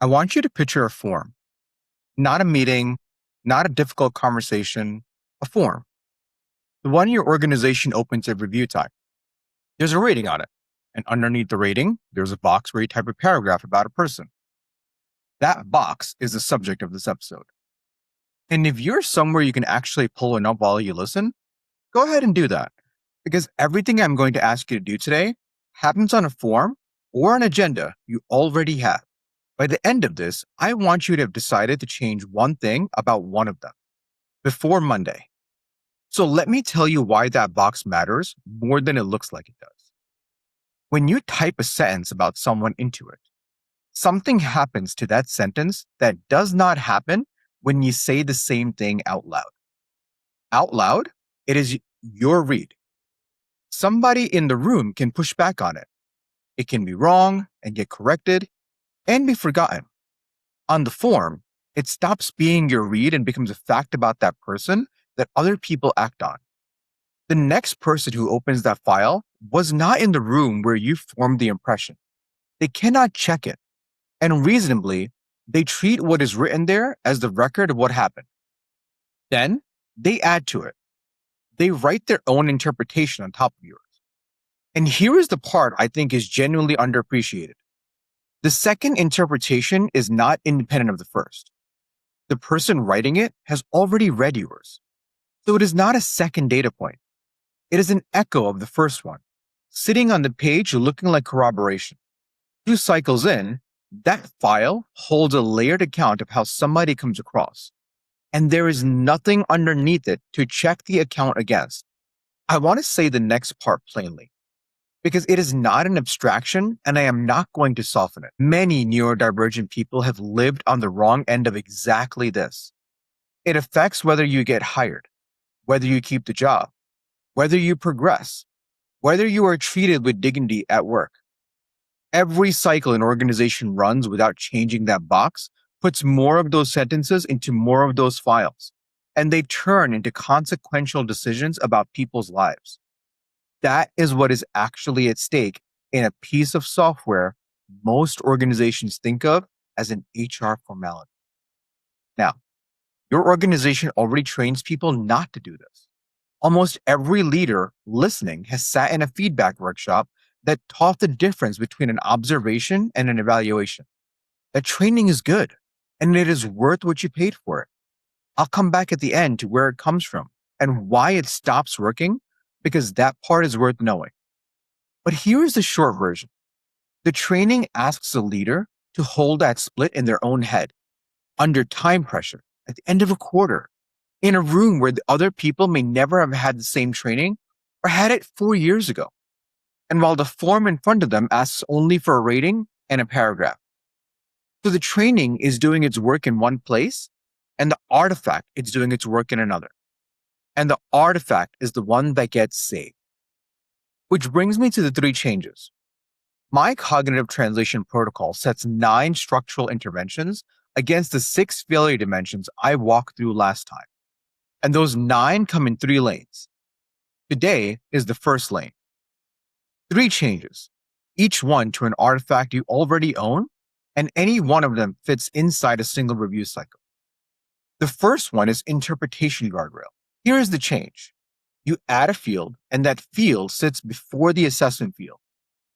I want you to picture a form, not a meeting, not a difficult conversation, a form. The one your organization opens at review time. There's a rating on it. And underneath the rating, there's a box where you type a paragraph about a person. That box is the subject of this episode. And if you're somewhere you can actually pull it up while you listen, go ahead and do that. Because everything I'm going to ask you to do today happens on a form or an agenda you already have. By the end of this, I want you to have decided to change one thing about one of them before Monday. So let me tell you why that box matters more than it looks like it does. When you type a sentence about someone into it, something happens to that sentence that does not happen when you say the same thing out loud. Out loud, it is your read. Somebody in the room can push back on it. It can be wrong and get corrected and be forgotten. On the form, it stops being your read and becomes a fact about that person that other people act on. The next person who opens that file was not in the room where you formed the impression. They cannot check it. And reasonably, they treat what is written there as the record of what happened. Then, they add to it. They write their own interpretation on top of yours. And here is the part I think is genuinely underappreciated. The second interpretation is not independent of the first. The person writing it has already read yours. So it is not a second data point. It is an echo of the first one, sitting on the page looking like corroboration. 2 cycles in, that file holds a layered account of how somebody comes across. And there is nothing underneath it to check the account against. I want to say the next part plainly, because it is not an abstraction and I am not going to soften it. Many neurodivergent people have lived on the wrong end of exactly this. It affects whether you get hired, whether you keep the job, whether you progress, whether you are treated with dignity at work. Every cycle an organization runs without changing that box puts more of those sentences into more of those files, and they turn into consequential decisions about people's lives. That is what is actually at stake in a piece of software most organizations think of as an HR formality. Now, your organization already trains people not to do this. Almost every leader listening has sat in a feedback workshop that taught the difference between an observation and an evaluation. That training is good, and it is worth what you paid for it. I'll come back at the end to where it comes from and why it stops working, because that part is worth knowing. But here is the short version. The training asks the leader to hold that split in their own head, under time pressure, at the end of a quarter, in a room where the other people may never have had the same training or had it 4 years ago. And while the form in front of them asks only for a rating and a paragraph. So the training is doing its work in one place, and the artifact is doing its work in another. And the artifact is the one that gets saved. Which brings me to the 3 changes. My cognitive translation protocol sets 9 structural interventions against the 6 failure dimensions I walked through last time. And those 9 come in 3 lanes. Today is the first lane. 3 changes, each one to an artifact you already own, and any one of them fits inside a single review cycle. The first one is interpretation guardrail. Here is the change. You add a field, and that field sits before the assessment field,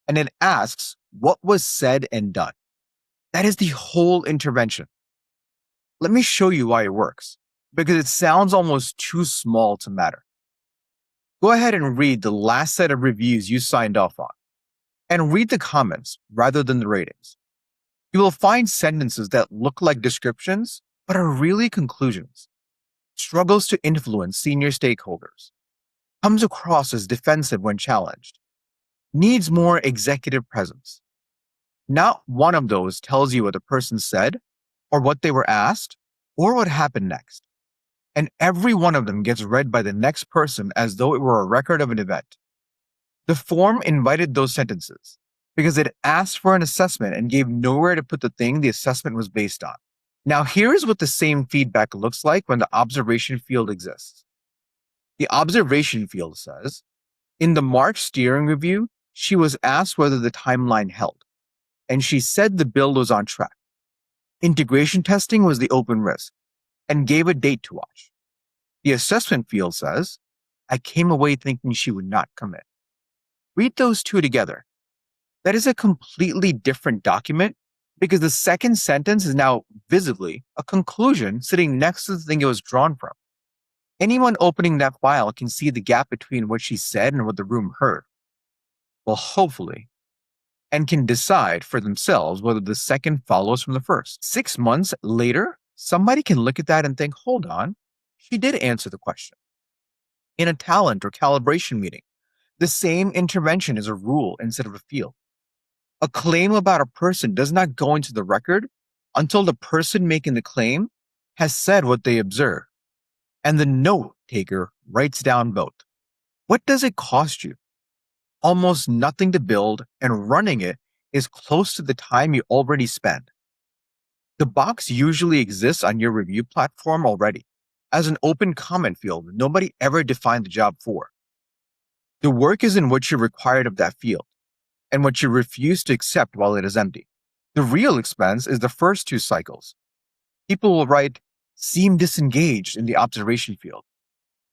and it asks what was said and done. That is the whole intervention. Let me show you why it works, because it sounds almost too small to matter. Go ahead and read the last set of reviews you signed off on, and read the comments rather than the ratings. You will find sentences that look like descriptions, but are really conclusions. Struggles to influence senior stakeholders. Comes across as defensive when challenged. Needs more executive presence. Not one of those tells you what the person said, or what they were asked, or what happened next. And every one of them gets read by the next person as though it were a record of an event. The form invited those sentences because it asked for an assessment and gave nowhere to put the thing the assessment was based on. Now, here's what the same feedback looks like when the observation field exists. The observation field says, in the March steering review, she was asked whether the timeline held, and she said the build was on track. Integration testing was the open risk and gave a date to watch. The assessment field says, I came away thinking she would not commit. Read those two together. That is a completely different document because the second sentence is now visibly a conclusion sitting next to the thing it was drawn from. Anyone opening that file can see the gap between what she said and what the room heard. Well, hopefully, and can decide for themselves whether the second follows from the first. 6 months later, somebody can look at that and think, hold on, she did answer the question. In a talent or calibration meeting, the same intervention is a rule instead of a field. A claim about a person does not go into the record until the person making the claim has said what they observed, and the note taker writes down both. What does it cost you? Almost nothing to build, and running it is close to the time you already spent. The box usually exists on your review platform already as an open comment field that nobody ever defined the job for. The work is in what you're required of that field and what you refuse to accept while it is empty. The real expense is the first two cycles. People will write, seem disengaged in the observation field,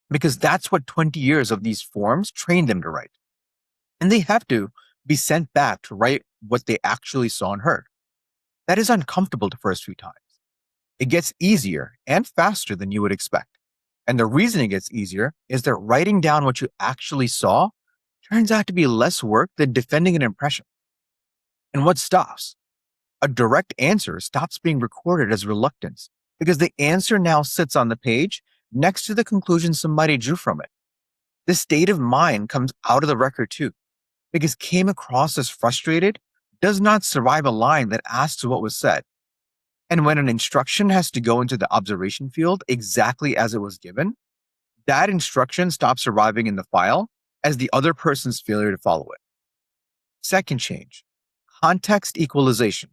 because that's what 20 years of these forms train them to write. And they have to be sent back to write what they actually saw and heard. That is uncomfortable the first few times. It gets easier and faster than you would expect. And the reason it gets easier is that writing down what you actually saw turns out to be less work than defending an impression. And what stops? A direct answer stops being recorded as reluctance because the answer now sits on the page next to the conclusion somebody drew from it. The state of mind comes out of the record too, because came across as frustrated does not survive a line that asks what was said. And when an instruction has to go into the observation field exactly as it was given, that instruction stops arriving in the file as the other person's failure to follow it. Second change, context equalization.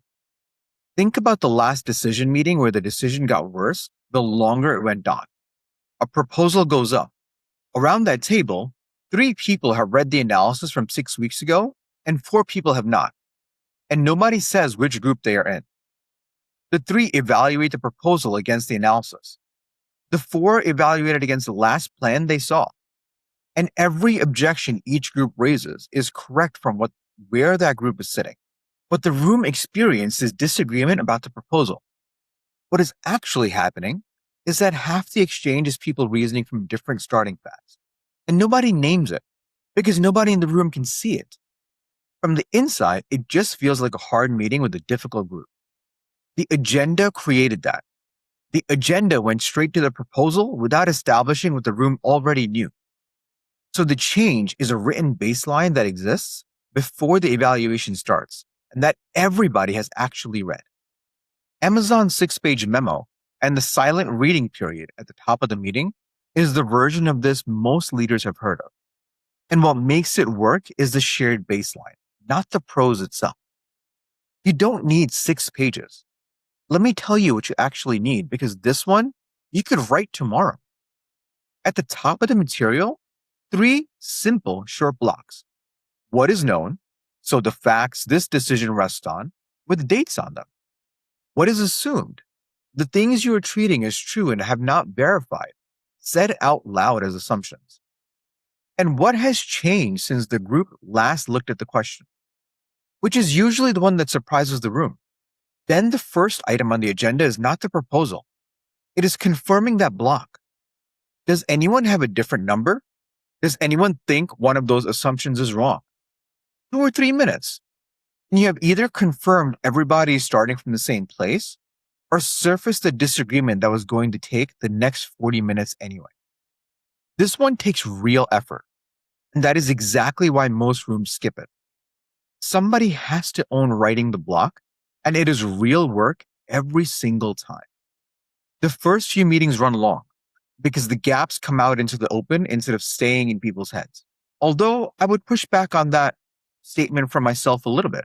Think about the last decision meeting where the decision got worse the longer it went on. A proposal goes up. Around that table, 3 people have read the analysis from 6 weeks ago, and 4 people have not. And nobody says which group they are in. The 3 evaluate the proposal against the analysis. The 4 evaluated against the last plan they saw. And every objection each group raises is correct from where that group is sitting. What the room experienced is disagreement about the proposal. What is actually happening is that half the exchange is people reasoning from different starting facts. And nobody names it because nobody in the room can see it. From the inside, it just feels like a hard meeting with a difficult group. The agenda created that. The agenda went straight to the proposal without establishing what the room already knew. So the change is a written baseline that exists before the evaluation starts and that everybody has actually read. Amazon's 6-page memo and the silent reading period at the top of the meeting is the version of this most leaders have heard of. And what makes it work is the shared baseline, not the prose itself. You don't need 6 pages. Let me tell you what you actually need, because this one you could write tomorrow. At the top of the material, 3 simple short blocks. What is known, so the facts this decision rests on, with dates on them. What is assumed, the things you are treating as true and have not verified, said out loud as assumptions. And what has changed since the group last looked at the question, which is usually the one that surprises the room. Then the first item on the agenda is not the proposal. It is confirming that block. Does anyone have a different number? Does anyone think one of those assumptions is wrong? 2 or 3 minutes. And you have either confirmed everybody is starting from the same place or surfaced the disagreement that was going to take the next 40 minutes anyway. This one takes real effort. And that is exactly why most rooms skip it. Somebody has to own writing the block, and it is real work every single time. The first few meetings run long because the gaps come out into the open instead of staying in people's heads. Although I would push back on that statement for myself a little bit.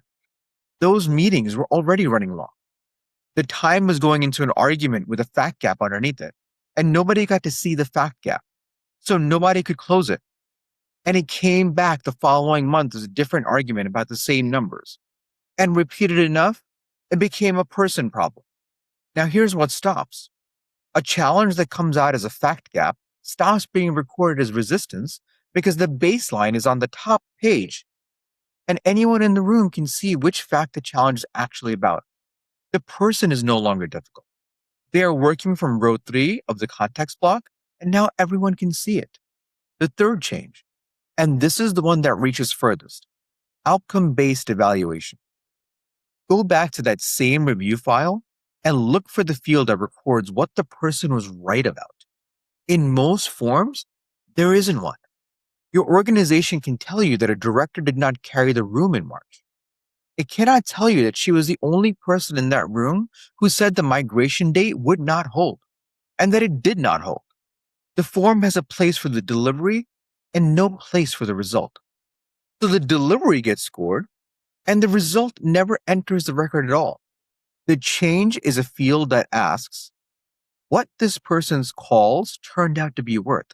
Those meetings were already running long. The time was going into an argument with a fact gap underneath it, and nobody got to see the fact gap, so nobody could close it. And it came back the following month as a different argument about the same numbers. And repeated enough, it became a person problem. Now, here's what stops. A challenge that comes out as a fact gap stops being recorded as resistance because the baseline is on the top page, and anyone in the room can see which fact the challenge is actually about. The person is no longer difficult. They are working from row 3 of the context block, and now everyone can see it. The third change, and this is the one that reaches furthest, outcome based evaluation. Go back to that same review file and look for the field that records what the person was right about. In most forms, there isn't one. Your organization can tell you that a director did not carry the room in March. It cannot tell you that she was the only person in that room who said the migration date would not hold, and that it did not hold. The form has a place for the delivery and no place for the result. So the delivery gets scored, and the result never enters the record at all. The change is a field that asks what this person's calls turned out to be worth.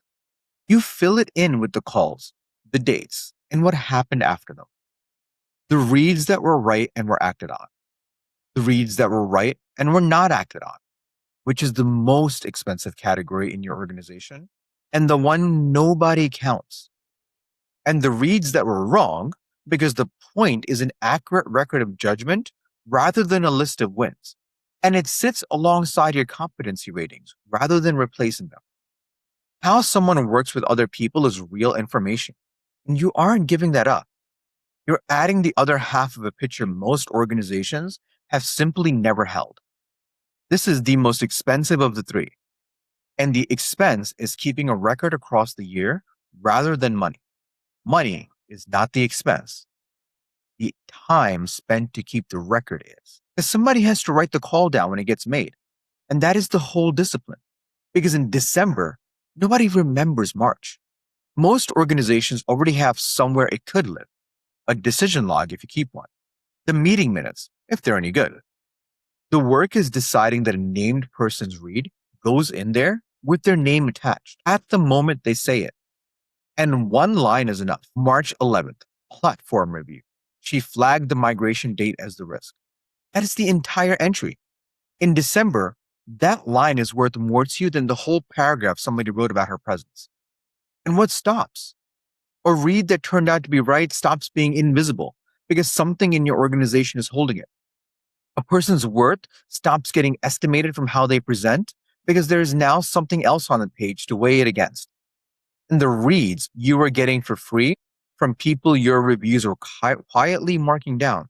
You fill it in with the calls, the dates, and what happened after them. The reads that were right and were acted on. The reads that were right and were not acted on, which is the most expensive category in your organization and the one nobody counts. And the reads that were wrong, because the point is an accurate record of judgment rather than a list of wins. And it sits alongside your competency ratings rather than replacing them. How someone works with other people is real information, and you aren't giving that up. You're adding the other half of a picture most organizations have simply never held. This is the most expensive of the three, and the expense is keeping a record across the year rather than money. Money is not the expense. The time spent to keep the record is. Because somebody has to write the call down when it gets made. And that is the whole discipline. Because in December, nobody remembers March. Most organizations already have somewhere it could live. A decision log if you keep one. The meeting minutes, if they're any good. The work is deciding that a named person's read goes in there with their name attached at the moment they say it. And one line is enough. March 11th, platform review. She flagged the migration date as the risk. That is the entire entry. In December, that line is worth more to you than the whole paragraph somebody wrote about her presence. And what stops? A read that turned out to be right stops being invisible because something in your organization is holding it. A person's worth stops getting estimated from how they present because there is now something else on the page to weigh it against. And the reads you were getting for free from people your reviews were quietly marking down,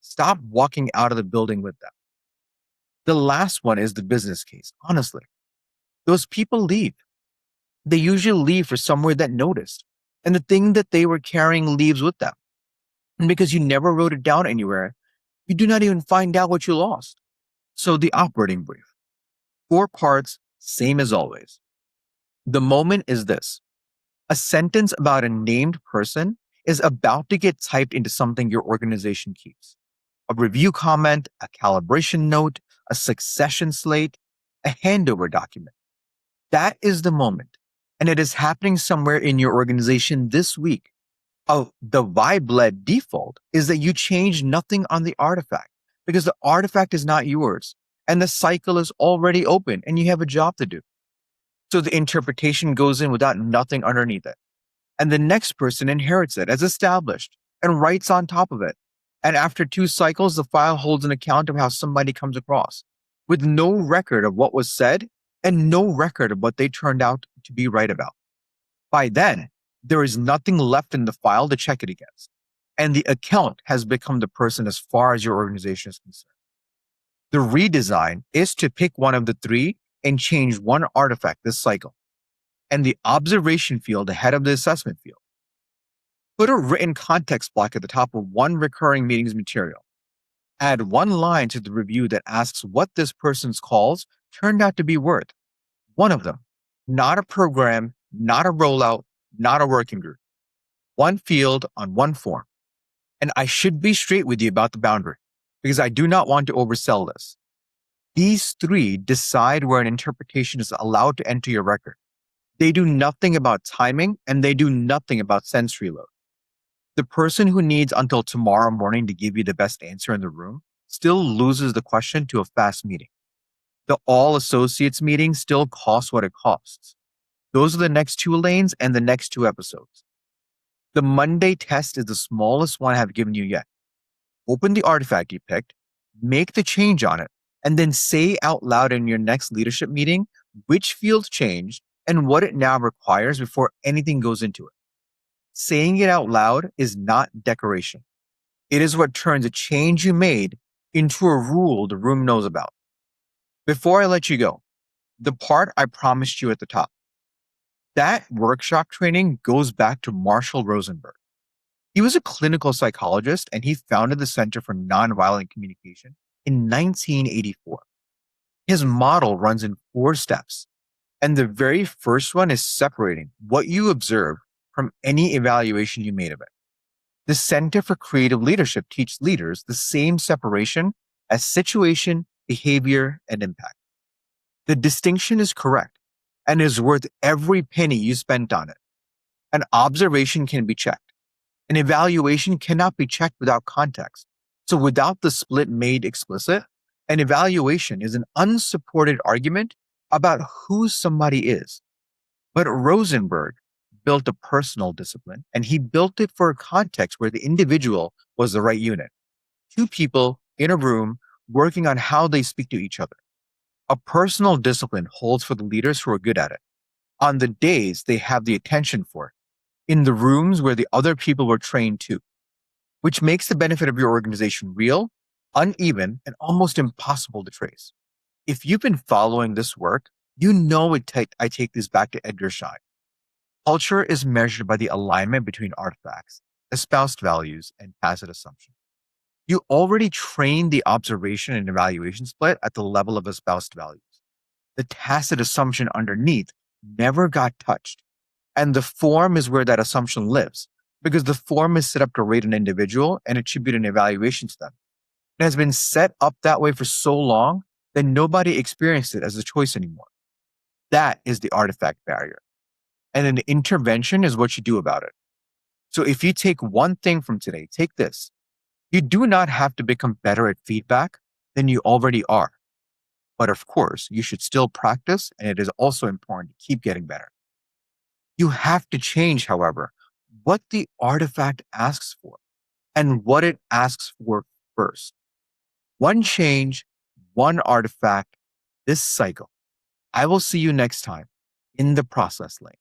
stop walking out of the building with them. The last one is the business case, honestly. Those people leave. They usually leave for somewhere that noticed, and the thing that they were carrying leaves with them. And because you never wrote it down anywhere, you do not even find out what you lost. So the operating brief. 4 parts, same as always. The moment is this. A sentence about a named person is about to get typed into something your organization keeps. A review comment, a calibration note, a succession slate, a handover document. That is the moment, and it is happening somewhere in your organization this week. The vibe-led default is that you change nothing on the artifact because the artifact is not yours, and the cycle is already open, and you have a job to do. So the interpretation goes in without nothing underneath it. And the next person inherits it as established and writes on top of it. And after 2 cycles, the file holds an account of how somebody comes across, with no record of what was said and no record of what they turned out to be right about. By then, there is nothing left in the file to check it against. And the account has become the person as far as your organization is concerned. The redesign is to pick one of the 3 and change one artifact this cycle, and the observation field ahead of the assessment field. Put a written context block at the top of one recurring meetings material. Add one line to the review that asks what this person's calls turned out to be worth. One of them, not a program, not a rollout, not a working group. One field on one form. And I should be straight with you about the boundary because I do not want to oversell this. These 3 decide where an interpretation is allowed to enter your record. They do nothing about timing and they do nothing about sensory load. The person who needs until tomorrow morning to give you the best answer in the room still loses the question to a fast meeting. The all associates meeting still costs what it costs. Those are the next two lanes and the next two episodes. The Monday test is the smallest one I have given you yet. Open the artifact you picked, make the change on it, and then say out loud in your next leadership meeting which field changed and what it now requires before anything goes into it. Saying it out loud is not decoration. It is what turns a change you made into a rule the room knows about. Before I let you go, the part I promised you at the top. That workshop training goes back to Marshall Rosenberg. He was a clinical psychologist and he founded the Center for Nonviolent Communication in 1984. His model runs in 4 steps, and the very first one is separating what you observe from any evaluation you made of it. The Center for Creative Leadership teaches leaders the same separation as situation, behavior, and impact. The distinction is correct and is worth every penny you spent on it. An observation can be checked. An evaluation cannot be checked without context. So without the split made explicit, an evaluation is an unsupported argument about who somebody is. But Rosenberg built a personal discipline, and he built it for a context where the individual was the right unit. 2 people in a room working on how they speak to each other. A personal discipline holds for the leaders who are good at it, on the days they have the attention for it, in the rooms where the other people were trained too, which makes the benefit of your organization real, uneven, and almost impossible to trace. If you've been following this work, you know I take this back to Edgar Schein. Culture is measured by the alignment between artifacts, espoused values, and tacit assumption. You already trained the observation and evaluation split at the level of espoused values. The tacit assumption underneath never got touched. And the form is where that assumption lives, because the form is set up to rate an individual and attribute an evaluation to them. It has been set up that way for so long that nobody experienced it as a choice anymore. That is the artifact barrier. And then the intervention is what you do about it. So if you take one thing from today, take this. You do not have to become better at feedback than you already are. But of course, you should still practice, and it is also important to keep getting better. You have to change, however, what the artifact asks for and what it asks for first. One change, one artifact, this cycle. I will see you next time in the process lane.